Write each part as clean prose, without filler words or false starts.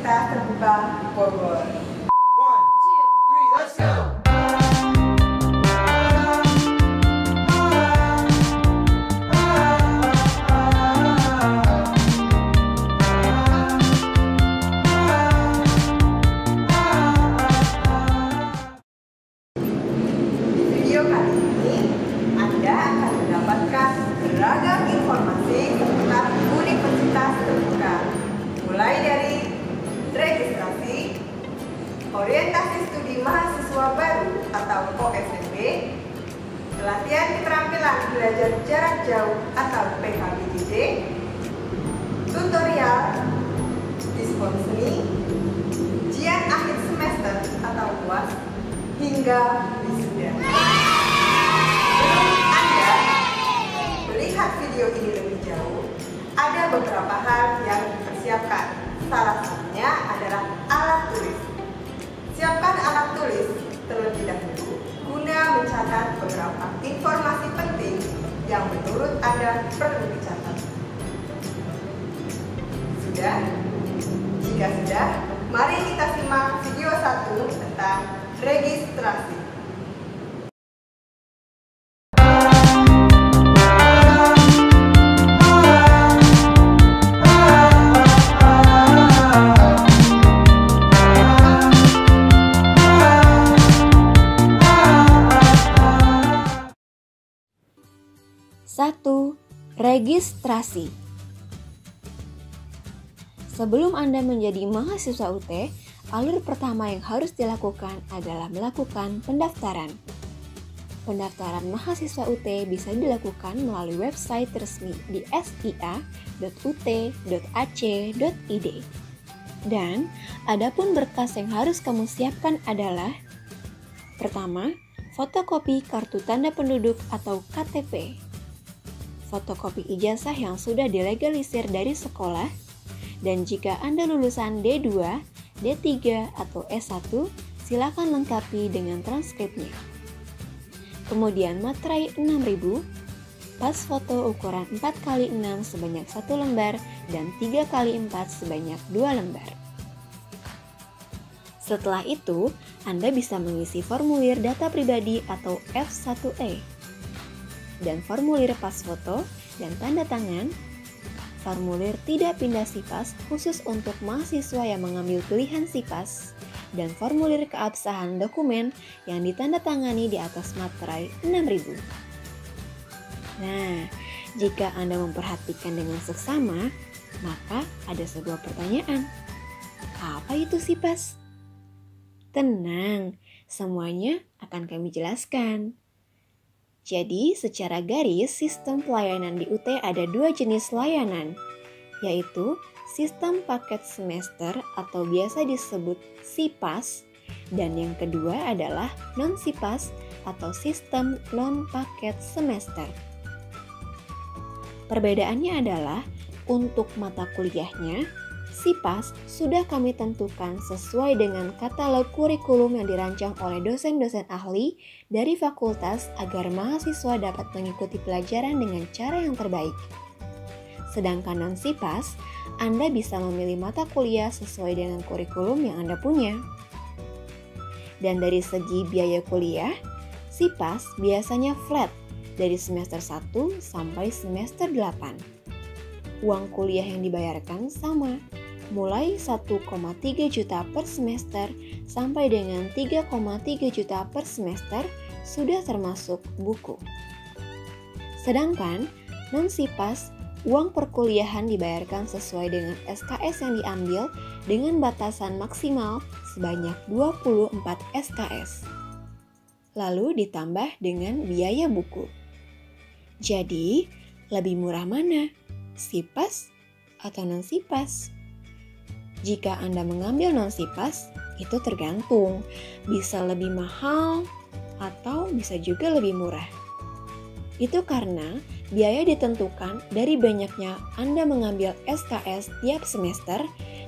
Universitas Terbuka Bogor. 1, 2, 3, let's go! Video kali ini Anda akan mendapatkan beragam informasi seputar Universitas Terbuka, mulai dari registrasi, orientasi studi mahasiswa baru atau OSMB, pelatihan keterampilan belajar jarak jauh atau PKBJJ, tutorial, diskon seni, ujian akhir semester atau UAS, hingga wisuda. Sebelum Anda melihat video ini lebih jauh, ada beberapa hal yang dipersiapkan. Salah satunya adalah alat tulis. Siapkan alat tulis terlebih dahulu guna mencatat beberapa informasi penting yang menurut Anda perlu dicatat. Sudah? Jika sudah, mari kita simak video 1 tentang registrasi. Satu, registrasi. Sebelum Anda menjadi mahasiswa UT, alur pertama yang harus dilakukan adalah melakukan pendaftaran. Pendaftaran mahasiswa UT bisa dilakukan melalui website resmi di sia.ut.ac.id. Dan adapun berkas yang harus kamu siapkan adalah: pertama, fotokopi kartu tanda penduduk atau KTP, fotokopi ijazah yang sudah dilegalisir dari sekolah, dan jika Anda lulusan D2, D3, atau S1, silakan lengkapi dengan transkripnya. Kemudian materai 6000, pas foto ukuran 4x6 sebanyak 1 lembar dan 3x4 sebanyak 2 lembar. Setelah itu, Anda bisa mengisi formulir data pribadi atau F1E dan formulir pas foto dan tanda tangan, formulir tidak pindah SIPAS khusus untuk mahasiswa yang mengambil pilihan SIPAS, dan formulir keabsahan dokumen yang ditandatangani di atas materai 6000. Nah, jika Anda memperhatikan dengan seksama, maka ada sebuah pertanyaan. Apa itu SIPAS? Tenang, semuanya akan kami jelaskan. Jadi, secara garis, sistem pelayanan di UT ada 2 jenis layanan, yaitu sistem paket semester atau biasa disebut SIPAS, dan yang kedua adalah non-SIPAS atau sistem non-paket semester. Perbedaannya adalah, untuk mata kuliahnya, SIPAS sudah kami tentukan sesuai dengan katalog kurikulum yang dirancang oleh dosen-dosen ahli dari fakultas agar mahasiswa dapat mengikuti pelajaran dengan cara yang terbaik. Sedangkan non-SIPAS, Anda bisa memilih mata kuliah sesuai dengan kurikulum yang Anda punya. Dan dari segi biaya kuliah, SIPAS biasanya flat dari semester 1 sampai semester 8. Uang kuliah yang dibayarkan sama, mulai 1,3 juta per semester sampai dengan 3,3 juta per semester sudah termasuk buku. Sedangkan non-SIPAS, uang perkuliahan dibayarkan sesuai dengan SKS yang diambil dengan batasan maksimal sebanyak 24 SKS. Lalu ditambah dengan biaya buku. Jadi, lebih murah mana? SIPAS atau non-SIPAS? Jika Anda mengambil non-SIPAS, itu tergantung, bisa lebih mahal atau bisa juga lebih murah. Itu karena biaya ditentukan dari banyaknya Anda mengambil SKS tiap semester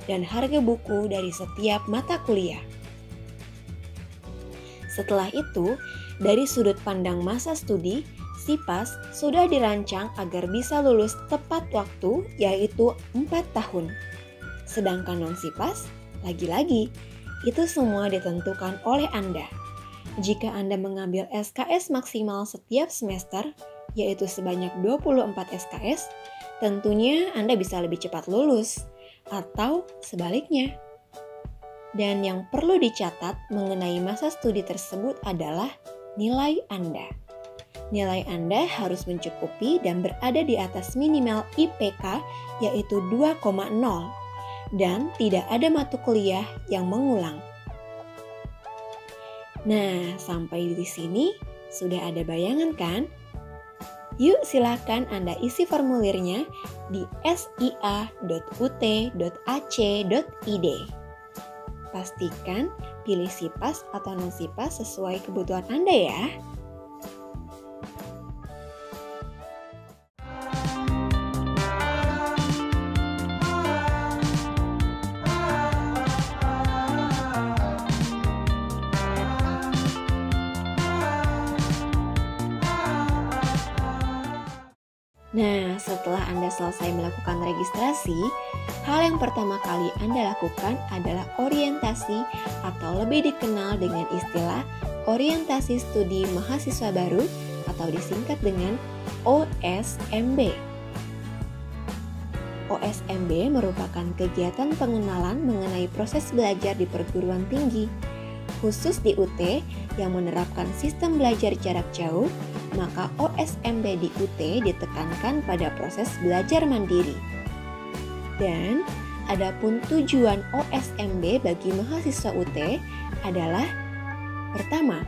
dan harga buku dari setiap mata kuliah. Setelah itu, dari sudut pandang masa studi, SIPAS sudah dirancang agar bisa lulus tepat waktu, yaitu 4 tahun. Sedangkan non-SIPAS Lagi-lagi, itu semua ditentukan oleh Anda. Jika Anda mengambil SKS maksimal setiap semester, yaitu sebanyak 24 SKS, tentunya Anda bisa lebih cepat lulus, atau sebaliknya. Dan yang perlu dicatat mengenai masa studi tersebut adalah nilai Anda. Nilai Anda harus mencukupi dan berada di atas minimal IPK, yaitu 2,0, dan tidak ada mata kuliah yang mengulang. Nah, sampai di sini sudah ada bayangan kan? Yuk silakan Anda isi formulirnya di sia.ut.ac.id. Pastikan pilih SIPAS atau non-SIPAS sesuai kebutuhan Anda ya. Nah, setelah Anda selesai melakukan registrasi, hal yang pertama kali Anda lakukan adalah orientasi atau lebih dikenal dengan istilah Orientasi Studi Mahasiswa Baru atau disingkat dengan OSMB. OSMB merupakan kegiatan pengenalan mengenai proses belajar di perguruan tinggi, khusus di UT yang menerapkan sistem belajar jarak jauh. Maka OSMB di UT ditekankan pada proses belajar mandiri. Dan adapun tujuan OSMB bagi mahasiswa UT adalah pertama,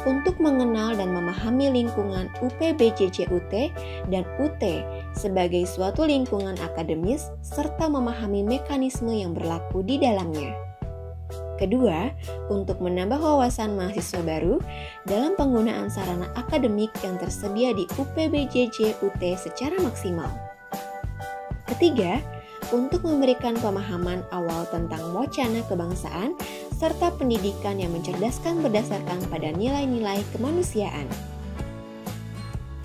untuk mengenal dan memahami lingkungan UPBJJ UT dan UT sebagai suatu lingkungan akademis serta memahami mekanisme yang berlaku di dalamnya. Kedua, untuk menambah wawasan mahasiswa baru dalam penggunaan sarana akademik yang tersedia di UPBJJ UT secara maksimal. Ketiga, untuk memberikan pemahaman awal tentang wacana kebangsaan serta pendidikan yang mencerdaskan berdasarkan pada nilai-nilai kemanusiaan.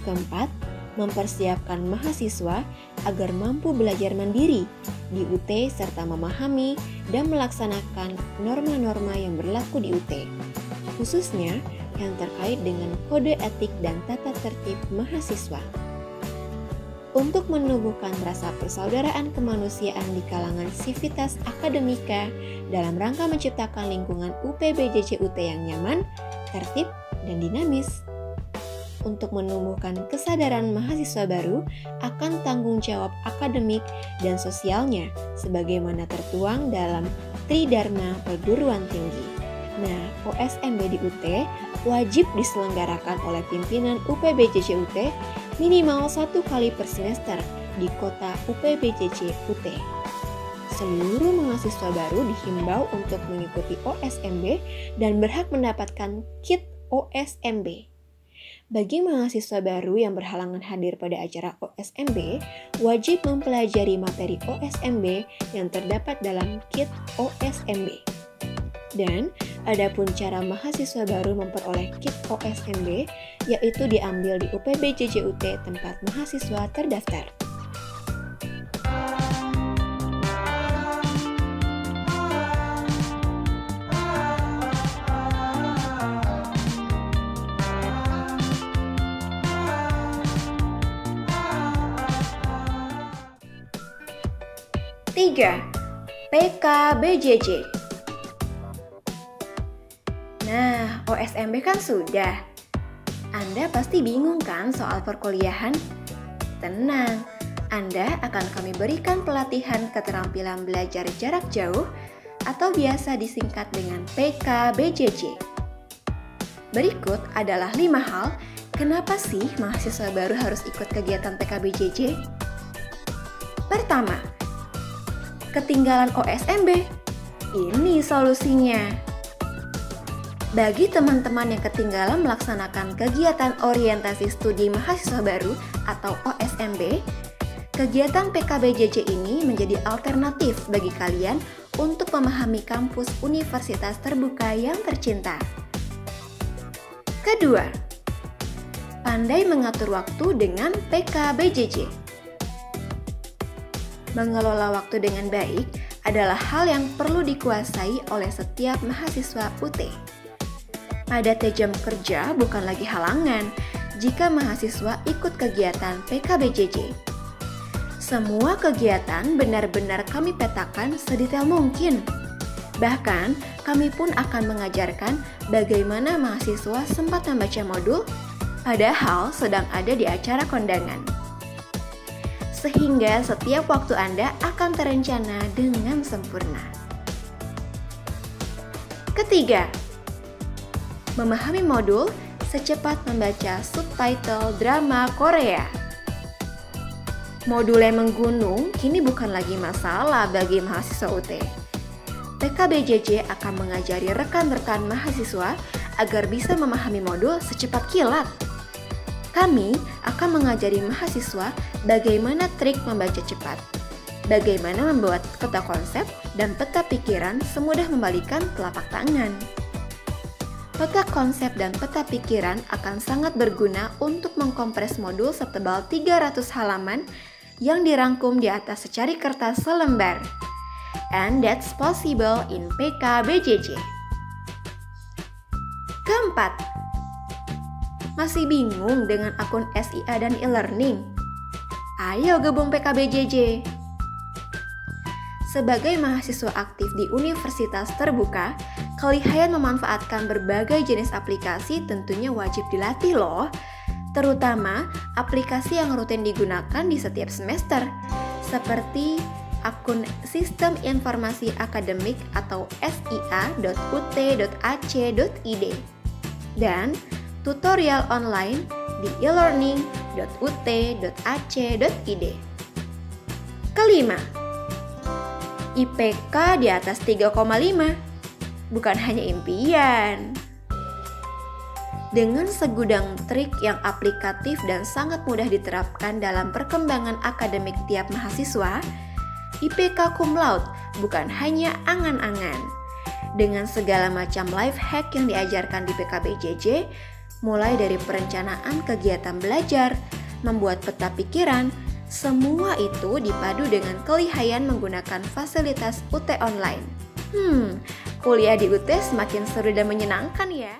Keempat, mempersiapkan mahasiswa agar mampu belajar mandiri di UT serta memahami dan melaksanakan norma-norma yang berlaku di UT, khususnya yang terkait dengan kode etik dan tata tertib mahasiswa. Untuk menumbuhkan rasa persaudaraan kemanusiaan di kalangan sivitas akademika dalam rangka menciptakan lingkungan UPBJJ UT yang nyaman, tertib, dan dinamis. Untuk menumbuhkan kesadaran mahasiswa baru akan tanggung jawab akademik dan sosialnya sebagaimana tertuang dalam Tridharma Perguruan Tinggi. Nah, OSMB di UT wajib diselenggarakan oleh pimpinan UPBJJ UT minimal 1 kali per semester di kota UPBJJ UT. Seluruh mahasiswa baru dihimbau untuk mengikuti OSMB dan berhak mendapatkan kit OSMB. Bagi mahasiswa baru yang berhalangan hadir pada acara OSMB, wajib mempelajari materi OSMB yang terdapat dalam kit OSMB. Dan adapun cara mahasiswa baru memperoleh kit OSMB, yaitu diambil di UPBJJ UT tempat mahasiswa terdaftar. Tiga, PKBJJ. Nah, OSMB kan sudah. Anda pasti bingung kan soal perkuliahan? Tenang, Anda akan kami berikan pelatihan keterampilan belajar jarak jauh atau biasa disingkat dengan PKBJJ. Berikut adalah 5 hal kenapa sih mahasiswa baru harus ikut kegiatan PKBJJ. Pertama, ketinggalan OSMB. Ini solusinya. Bagi teman-teman yang ketinggalan melaksanakan kegiatan orientasi studi mahasiswa baru atau OSMB, kegiatan PKBJJ ini menjadi alternatif bagi kalian untuk memahami kampus universitas terbuka yang tercinta. Kedua, pandai mengatur waktu dengan PKBJJ. Mengelola waktu dengan baik adalah hal yang perlu dikuasai oleh setiap mahasiswa UT. Padatnya jam kerja bukan lagi halangan jika mahasiswa ikut kegiatan PKBJJ. Semua kegiatan benar-benar kami petakan sedetail mungkin. Bahkan, kami pun akan mengajarkan bagaimana mahasiswa sempat membaca modul padahal sedang ada di acara kondangan. Sehingga setiap waktu Anda akan terencana dengan sempurna. Ketiga, memahami modul secepat membaca subtitle drama Korea. Modul yang menggunung kini bukan lagi masalah bagi mahasiswa UT. PKBJJ akan mengajari rekan-rekan mahasiswa agar bisa memahami modul secepat kilat. Kami akan mengajari mahasiswa bagaimana trik membaca cepat, bagaimana membuat peta konsep dan peta pikiran semudah membalikan telapak tangan. Peta konsep dan peta pikiran akan sangat berguna untuk mengkompres modul setebal 300 halaman yang dirangkum di atas secari kertas selembar. And that's possible in PKBJJ. Keempat, masih bingung dengan akun SIA dan e-learning? Ayo gabung PKBJJ. Sebagai mahasiswa aktif di universitas terbuka, kelihayan memanfaatkan berbagai jenis aplikasi tentunya wajib dilatih loh. Terutama aplikasi yang rutin digunakan di setiap semester, seperti akun Sistem Informasi Akademik atau sia.ut.ac.id dan tutorial online di elearning.ut.ac.id. Kelima, IPK di atas 3,5 bukan hanya impian. Dengan segudang trik yang aplikatif dan sangat mudah diterapkan dalam perkembangan akademik tiap mahasiswa, IPK cum laude bukan hanya angan-angan. Dengan segala macam life hack yang diajarkan di PKBJJ, mulai dari perencanaan kegiatan belajar, membuat peta pikiran, semua itu dipadu dengan kelihayan menggunakan fasilitas UT online. Kuliah di UT semakin seru dan menyenangkan ya.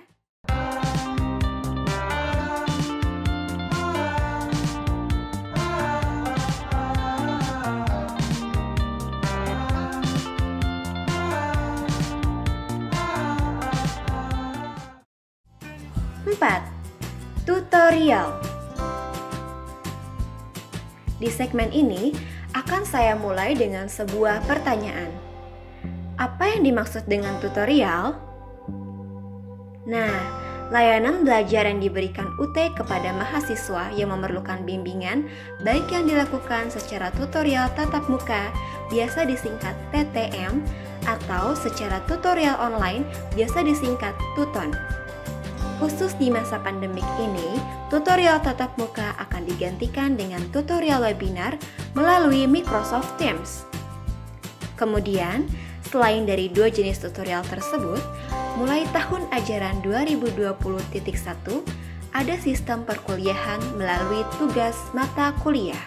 Empat, tutorial. Di segmen ini akan saya mulai dengan sebuah pertanyaan. Apa yang dimaksud dengan tutorial? Nah, layanan belajar yang diberikan UT kepada mahasiswa yang memerlukan bimbingan, baik yang dilakukan secara tutorial tatap muka, biasa disingkat TTM, atau secara tutorial online, biasa disingkat Tuton. Khusus di masa pandemik ini, tutorial tatap muka akan digantikan dengan tutorial webinar melalui Microsoft Teams. Kemudian, selain dari dua jenis tutorial tersebut, mulai tahun ajaran 2020.1 ada sistem perkuliahan melalui tugas mata kuliah.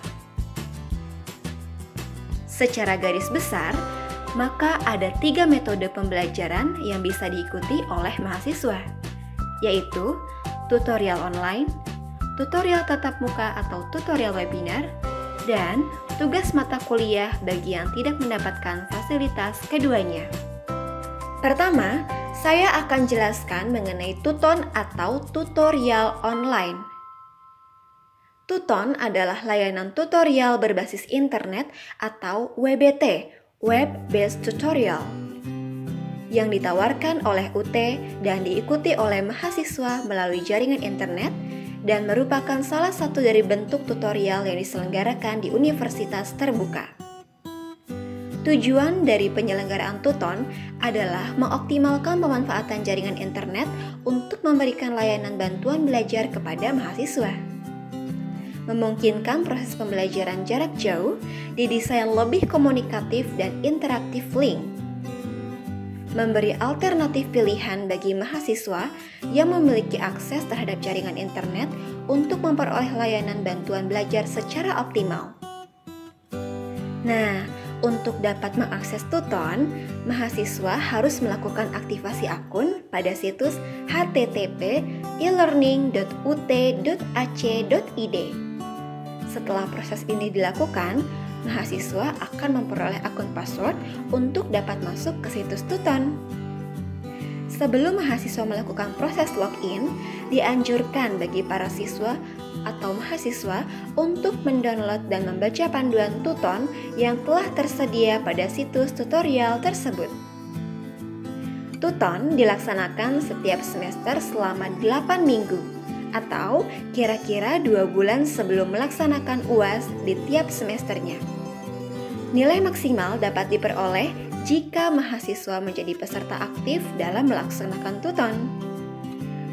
Secara garis besar, maka ada 3 metode pembelajaran yang bisa diikuti oleh mahasiswa, yaitu tutorial online, tutorial tatap muka atau tutorial webinar, dan tugas mata kuliah bagi yang tidak mendapatkan fasilitas keduanya. Pertama, saya akan jelaskan mengenai Tuton atau tutorial online. Tuton adalah layanan tutorial berbasis internet atau WBT, Web Based Tutorial, yang ditawarkan oleh UT dan diikuti oleh mahasiswa melalui jaringan internet dan merupakan salah satu dari bentuk tutorial yang diselenggarakan di universitas terbuka. Tujuan dari penyelenggaraan Tuton adalah mengoptimalkan pemanfaatan jaringan internet untuk memberikan layanan bantuan belajar kepada mahasiswa. Memungkinkan proses pembelajaran jarak jauh didesain lebih komunikatif dan interaktif link. Memberi alternatif pilihan bagi mahasiswa yang memiliki akses terhadap jaringan internet untuk memperoleh layanan bantuan belajar secara optimal. Nah, Untuk dapat mengakses Tuton, mahasiswa harus melakukan aktivasi akun pada situs http://elearning.ut.ac.id. Setelah proses ini dilakukan, mahasiswa akan memperoleh akun password untuk dapat masuk ke situs Tuton. Sebelum mahasiswa melakukan proses login, dianjurkan bagi para siswa atau mahasiswa untuk mendownload dan membaca panduan Tuton yang telah tersedia pada situs tutorial tersebut. Tuton dilaksanakan setiap semester selama 8 minggu atau kira-kira 2 bulan sebelum melaksanakan UAS di tiap semesternya. Nilai maksimal dapat diperoleh jika mahasiswa menjadi peserta aktif dalam melaksanakan Tuton.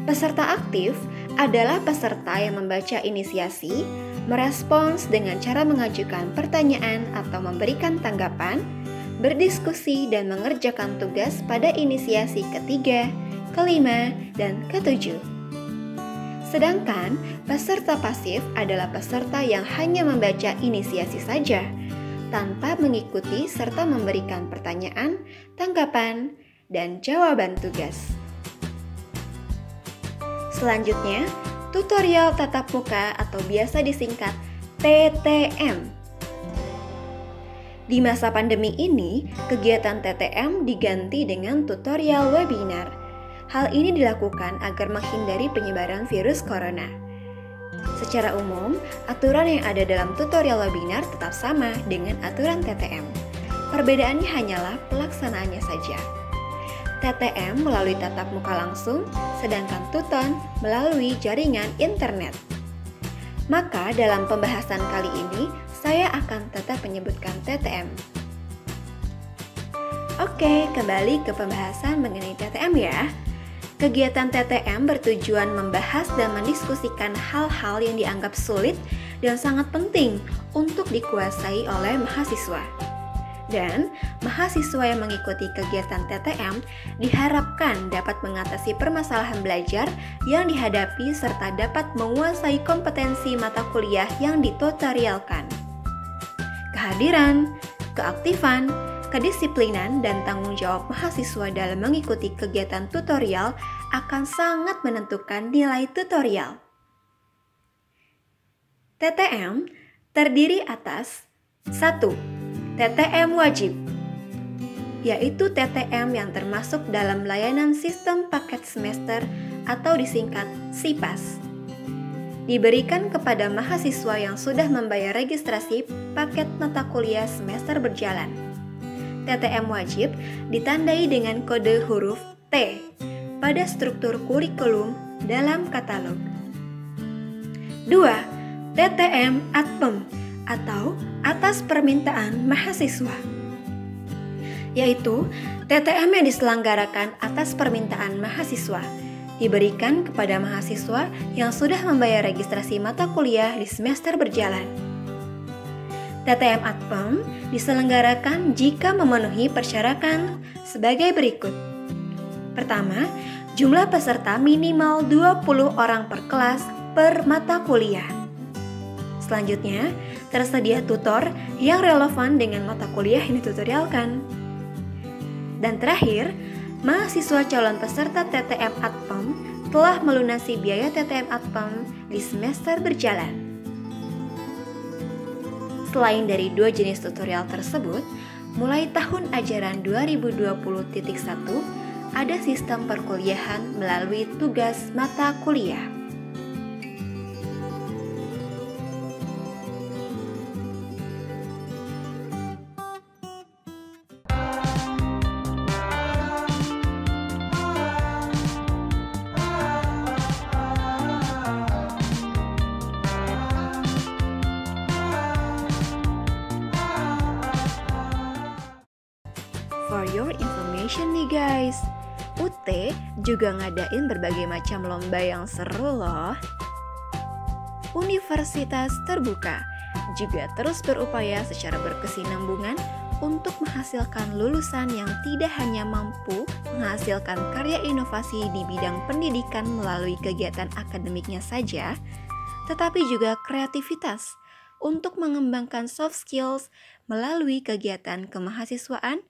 Peserta aktif adalah peserta yang membaca inisiasi, merespons dengan cara mengajukan pertanyaan atau memberikan tanggapan, berdiskusi dan mengerjakan tugas pada inisiasi ketiga, kelima, dan ketujuh. Sedangkan peserta pasif adalah peserta yang hanya membaca inisiasi saja, tanpa mengikuti serta memberikan pertanyaan, tanggapan, dan jawaban tugas. Selanjutnya, tutorial tatap muka atau biasa disingkat TTM. Di masa pandemi ini, kegiatan TTM diganti dengan tutorial webinar. Hal ini dilakukan agar menghindari penyebaran virus corona. Secara umum, aturan yang ada dalam tutorial webinar tetap sama dengan aturan TTM. Perbedaannya hanyalah pelaksanaannya saja. TTM melalui tatap muka langsung, sedangkan Tuton melalui jaringan internet. Maka dalam pembahasan kali ini, saya akan tetap menyebutkan TTM. Oke, kembali ke pembahasan mengenai TTM ya. Kegiatan TTM bertujuan membahas dan mendiskusikan hal-hal yang dianggap sulit dan sangat penting untuk dikuasai oleh mahasiswa. Dan mahasiswa yang mengikuti kegiatan TTM diharapkan dapat mengatasi permasalahan belajar yang dihadapi serta dapat menguasai kompetensi mata kuliah yang ditutorialkan. Kehadiran, keaktifan, kedisiplinan dan tanggung jawab mahasiswa dalam mengikuti kegiatan tutorial akan sangat menentukan nilai tutorial. TTM terdiri atas 1. TTM wajib, yaitu TTM yang termasuk dalam layanan sistem paket semester atau disingkat SIPAS. Diberikan kepada mahasiswa yang sudah membayar registrasi paket mata kuliah semester berjalan. TTM wajib ditandai dengan kode huruf T pada struktur kurikulum dalam katalog. 2. TTM Adpem atau atas permintaan mahasiswa, yaitu TTM yang diselenggarakan atas permintaan mahasiswa, diberikan kepada mahasiswa yang sudah membayar registrasi mata kuliah di semester berjalan. TTM Adpem diselenggarakan jika memenuhi persyaratan sebagai berikut. Pertama, jumlah peserta minimal 20 orang per kelas per mata kuliah. Selanjutnya, tersedia tutor yang relevan dengan mata kuliah yang ditutorialkan. Dan terakhir, mahasiswa calon peserta TTM Adpem telah melunasi biaya TTM Adpem di semester berjalan. Selain dari 2 jenis tutorial tersebut, mulai tahun ajaran 2020.1 ada sistem perkuliahan melalui tugas mata kuliah. For your information nih guys, UT juga ngadain berbagai macam lomba yang seru loh. Universitas Terbuka juga terus berupaya secara berkesinambungan untuk menghasilkan lulusan yang tidak hanya mampu menghasilkan karya inovasi di bidang pendidikan melalui kegiatan akademiknya saja, tetapi juga kreativitas untuk mengembangkan soft skills melalui kegiatan kemahasiswaan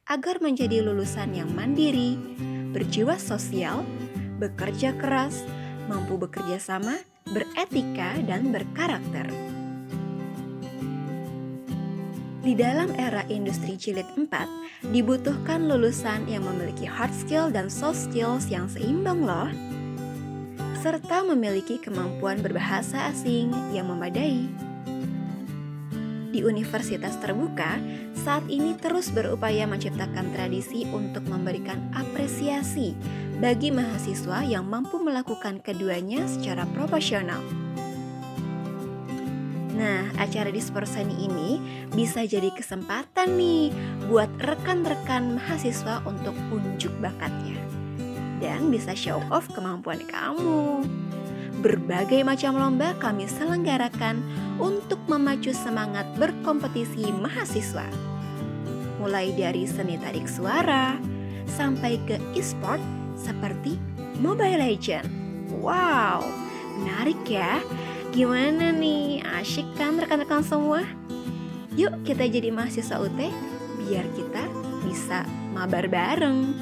agar menjadi lulusan yang mandiri, berjiwa sosial, bekerja keras, mampu bekerja sama, beretika, dan berkarakter. Di dalam era industri jilid 4, dibutuhkan lulusan yang memiliki hard skill dan soft skills yang seimbang loh, serta memiliki kemampuan berbahasa asing yang memadai. Di Universitas Terbuka, saat ini terus berupaya menciptakan tradisi untuk memberikan apresiasi bagi mahasiswa yang mampu melakukan keduanya secara profesional. Nah, acara Dispersani ini bisa jadi kesempatan nih buat rekan-rekan mahasiswa untuk unjuk bakatnya dan bisa show off kemampuan kamu. Berbagai macam lomba kami selenggarakan untuk memacu semangat berkompetisi mahasiswa. Mulai dari seni tarik suara sampai ke e-sport seperti Mobile Legends. Wow, menarik ya. Gimana nih, asyik kan rekan-rekan semua? Yuk kita jadi mahasiswa UT biar kita bisa mabar bareng.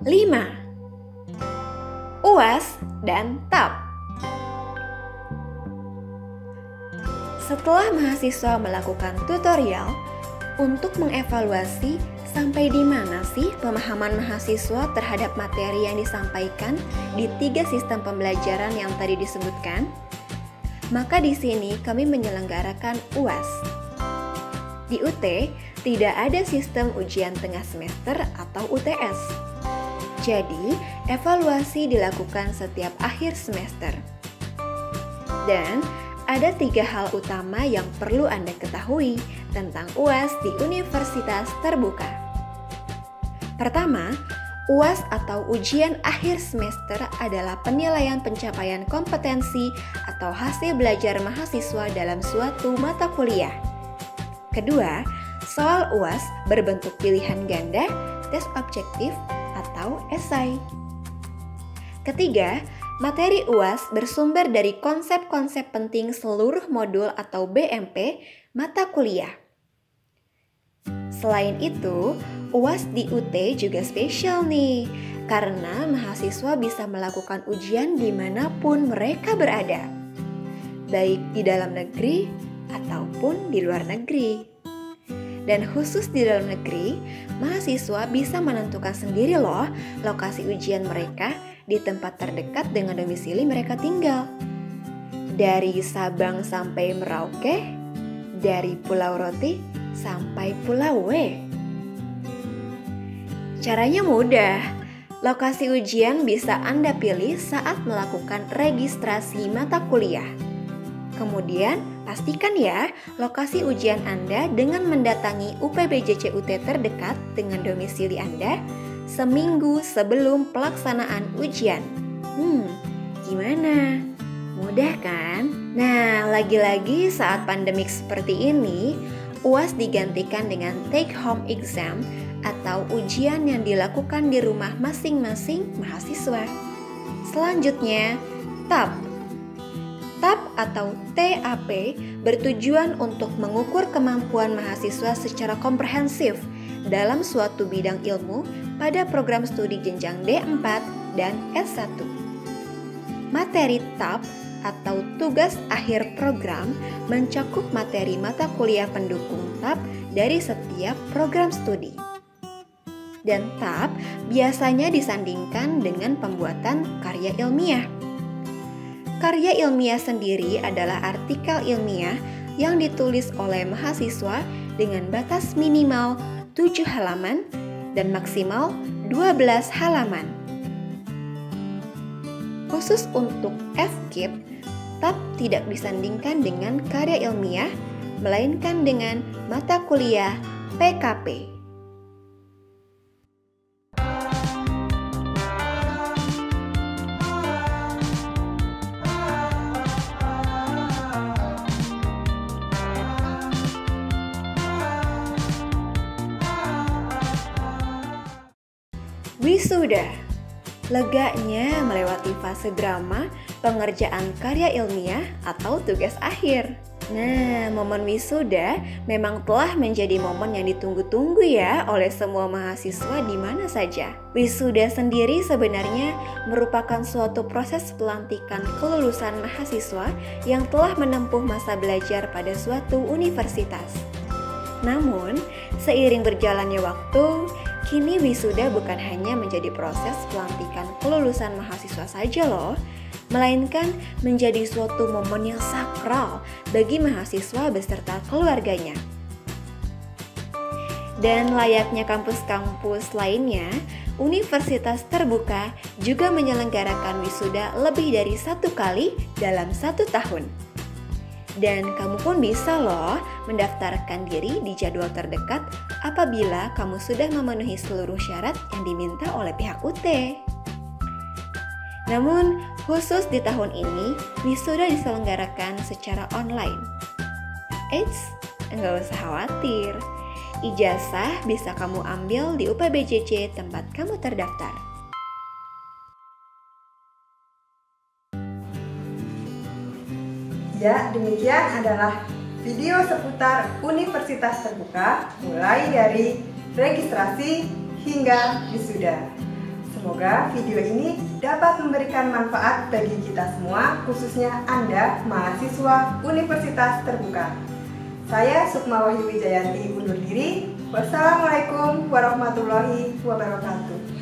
Lima, UAS dan TAP. Setelah mahasiswa melakukan tutorial untuk mengevaluasi sampai di mana sih pemahaman mahasiswa terhadap materi yang disampaikan di 3 sistem pembelajaran yang tadi disebutkan, maka di sini kami menyelenggarakan UAS. Di UT tidak ada sistem ujian tengah semester atau UTS. Jadi, evaluasi dilakukan setiap akhir semester. Dan ada 3 hal utama yang perlu Anda ketahui tentang UAS di Universitas Terbuka. Pertama, UAS atau ujian akhir semester adalah penilaian pencapaian kompetensi atau hasil belajar mahasiswa dalam suatu mata kuliah. Kedua, soal UAS berbentuk pilihan ganda, tes objektif, atau esai. Ketiga, materi UAS bersumber dari konsep-konsep penting seluruh modul atau BMP mata kuliah. Selain itu, UAS di UT juga spesial nih, karena mahasiswa bisa melakukan ujian dimanapun mereka berada, baik di dalam negeri ataupun di luar negeri. Dan khusus di dalam negeri, mahasiswa bisa menentukan sendiri loh lokasi ujian mereka di tempat terdekat dengan domisili mereka tinggal. Dari Sabang sampai Merauke, dari Pulau Roti sampai Pulau W. Caranya mudah. Lokasi ujian bisa Anda pilih saat melakukan registrasi mata kuliah. Kemudian, pastikan ya lokasi ujian Anda dengan mendatangi UPBJC UT terdekat dengan domisili Anda seminggu sebelum pelaksanaan ujian. Gimana? Mudah kan? Nah, lagi-lagi saat pandemik seperti ini, UAS digantikan dengan take home exam atau ujian yang dilakukan di rumah masing-masing mahasiswa. Selanjutnya, TAP. TAP atau TAP bertujuan untuk mengukur kemampuan mahasiswa secara komprehensif dalam suatu bidang ilmu pada program studi jenjang D4 dan S1. Materi TAP atau tugas akhir program mencakup materi mata kuliah pendukung TAP dari setiap program studi. Dan TAP biasanya disandingkan dengan pembuatan karya ilmiah. Karya ilmiah sendiri adalah artikel ilmiah yang ditulis oleh mahasiswa dengan batas minimal 7 halaman dan maksimal 12 halaman. Khusus untuk FKIP, TAP tidak disandingkan dengan karya ilmiah, melainkan dengan mata kuliah PKP. Wisuda, leganya melewati fase drama pengerjaan karya ilmiah atau tugas akhir. Nah, momen wisuda memang telah menjadi momen yang ditunggu-tunggu ya oleh semua mahasiswa di mana saja. Wisuda sendiri sebenarnya merupakan suatu proses pelantikan kelulusan mahasiswa yang telah menempuh masa belajar pada suatu universitas. Namun, seiring berjalannya waktu, kini wisuda bukan hanya menjadi proses pelantikan kelulusan mahasiswa saja loh, melainkan menjadi suatu momen yang sakral bagi mahasiswa beserta keluarganya. Dan layaknya kampus-kampus lainnya, universitas terbuka juga menyelenggarakan wisuda lebih dari 1 kali dalam 1 tahun. Dan kamu pun bisa loh mendaftarkan diri di jadwal terdekat apabila kamu sudah memenuhi seluruh syarat yang diminta oleh pihak UT. Namun, khusus di tahun ini, wisuda diselenggarakan secara online. Eits, enggak usah khawatir. Ijazah bisa kamu ambil di UPBJJ tempat kamu terdaftar. Ya, demikian adalah video seputar Universitas Terbuka mulai dari registrasi hingga wisuda. Semoga video ini dapat memberikan manfaat bagi kita semua, khususnya Anda, mahasiswa Universitas Terbuka. Saya Sukma Wahyu Wijayanti undur diri. Wassalamualaikum warahmatullahi wabarakatuh.